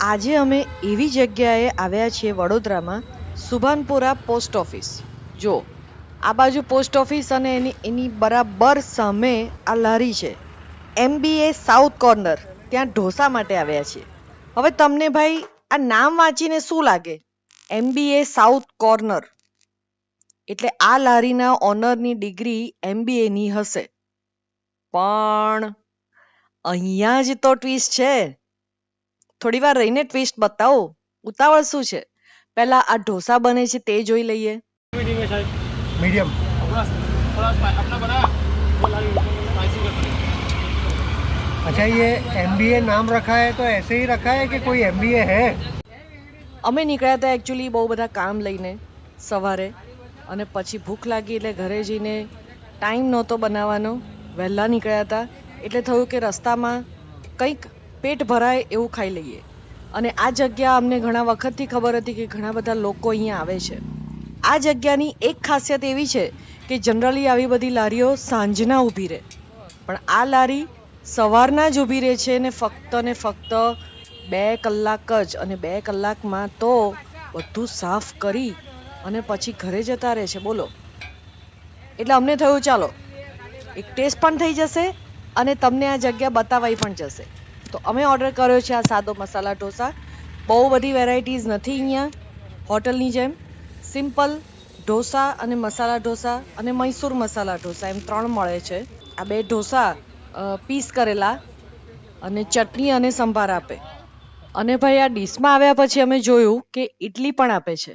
આજે અમે એવી જગ્યાએ આવ્યા છીએ વડોદરામાં, સુભાનપુરા પોસ્ટ ઓફિસ. જો આ બાજુ પોસ્ટ ઓફિસ અને એની બરાબર સામે આ લારી છે, MBA સાઉથ કોર્નર. ત્યાં ઢોસા માટે આવ્યા છીએ. હવે તમને ભાઈ આ નામ વાંચીને શું લાગે? MBA સાઉથ કોર્નર એટલે આ લારીના ઓનરની ડિગ્રી MBA ની હશે. પણ અહીંયા જ તો ટ્વિસ્ટ છે. થોડી વાર રહીને ટ્વિસ્ટ બતાવો. ઉતાવળ શું છે? પહેલા આ ઢોસા બને છે તે જોઈ લઈએ. मीडियम। अच्छा, ये MBA नाम रखा है तो ऐसे ही रखा है कि कोई MBA है? અમે નીકળ્યા હતા એકચ્યુઅલી બહુ બધા કામ લઈને સવારે, અને પછી ભૂખ લાગી એટલે ઘરે જઈને ટાઈમ નહોતો બનાવવાનો, વહેલા નીકળ્યા હતા એટલે થયું કે રસ્તામાં કંઈક પેટ ભરાય એવું ખાઈ લઈએ. અને આ જગ્યા અમને ઘણા વખતથી ખબર હતી કે ઘણા બધા લોકો અહીંયા આવે છે. આ જગ્યાની એક ખાસિયત એવી છે કે જનરલી આવી બધી લારીઓ સાંજના ઊભી રહે, પણ આ લારી સવારના જ ઊભી રહે છે ને ફક્ત 2 કલાક જ. અને 2 કલાકમાં તો બધું સાફ કરી અને પછી ઘરે જતા રહે છે. બોલો. એટલે અમને થયું ચાલો એક ટેસ્ટ પણ થઈ જશે અને તમને આ જગ્યા બતાવાઈ પણ જશે. તો અમે ઓર્ડર કર્યો છે આ સાદો મસાલા ઢોસા. બહુ બધી વેરાયટીઝ નથી અહીંયા. હોટલની જેમ સિમ્પલ ઢોસા અને મસાલા ઢોસા અને મૈસૂર મસાલા ઢોસા એમ 3 મળે છે. આ 2 ઢોસા પીસ કરેલા અને ચટણી અને સંભાર આપે. અને ભાઈ આ ડીશમાં આવ્યા પછી અમે જોયું કે ઇડલી પણ આપે છે.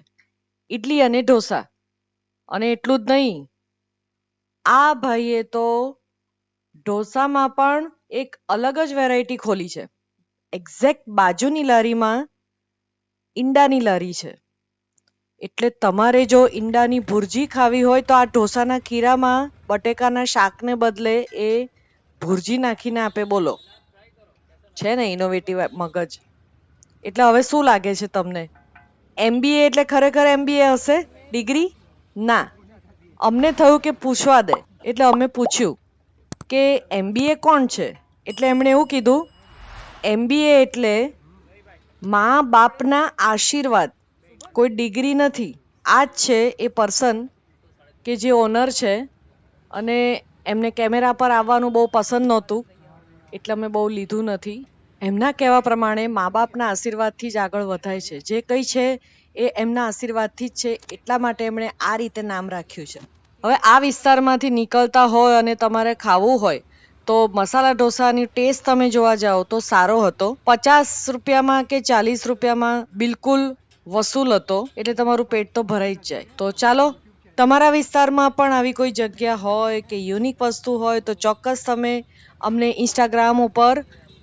ઇડલી અને ઢોસા. અને એટલું જ નહીં, આ ભાઈએ તો ઢોસામાં પણ એક અલગ જ વેરાયટી ખોલી છે. એક્ઝેક્ટ બાજુની લારીમાં ઈંડાની લારી છે. એટલે તમારે જો ઈંડાની ભુરજી ખાવી હોય તો આ ઢોસાના ખીરામાં બટેકાના શાકને બદલે એ ભુરજી નાખીને આપે. બોલો, છે ને ઇનોવેટિવ મગજ. એટલે હવે શું લાગે છે તમને? MBA એટલે ખરેખર MBA હશે ડિગ્રી? ના. અમને થયું કે પૂછવા દે, એટલે અમે પૂછ્યું કે MBA કોણ છે? એટલે એમણે એવું કીધું, MBA એટલે મા બાપના આશીર્વાદ, કોઈ ડિગ્રી નથી. આ જ છે એ પર્સન કે જે ઓનર છે. અને એમને કેમેરા પર આવવાનું બહુ પસંદ નહોતું એટલે અમે બહુ લીધું નથી. એમના કહેવા પ્રમાણે મા બાપના આશીર્વાદથી જ આગળ વધાય છે. જે કંઈ છે એ એમના આશીર્વાદથી જ છે, એટલા માટે એમણે આ રીતે નામ રાખ્યું છે. હવે આ વિસ્તારમાંથી નીકળતા હોય અને તમારે ખાવું હોય તો મસાલા ઢોસાની ટેસ્ટ તમે જોવા જાઓ તો સારો હતો. 50 રૂપિયામાં કે 40 રૂપિયામાં બિલકુલ વસૂલ હતો. એટલે તમારું પેટ તો ભરાઈ જ જાય. તો ચાલો, તમારા વિસ્તારમાં પણ આવી કોઈ જગ્યા હોય કે યુનિક વસ્તુ હોય તો ચોક્કસ તમે અમને ઇન્સ્ટાગ્રામ ઉપર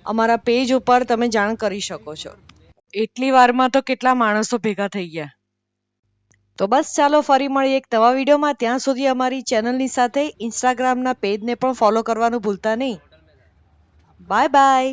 અમારા પેજ ઉપર તમે જાણ કરી શકો છો. એટલી વારમાં તો કેટલા માણસો ભેગા થઈ ગયા. તો બસ ચાલો, ફરી મળીએ એક નવા વિડીયોમાં. ત્યાં સુધી અમારી ચેનલની સાથે ઇન્સ્ટાગ્રામના પેજને પણ ફોલો કરવાનું ભૂલતા નહીં. Bye bye.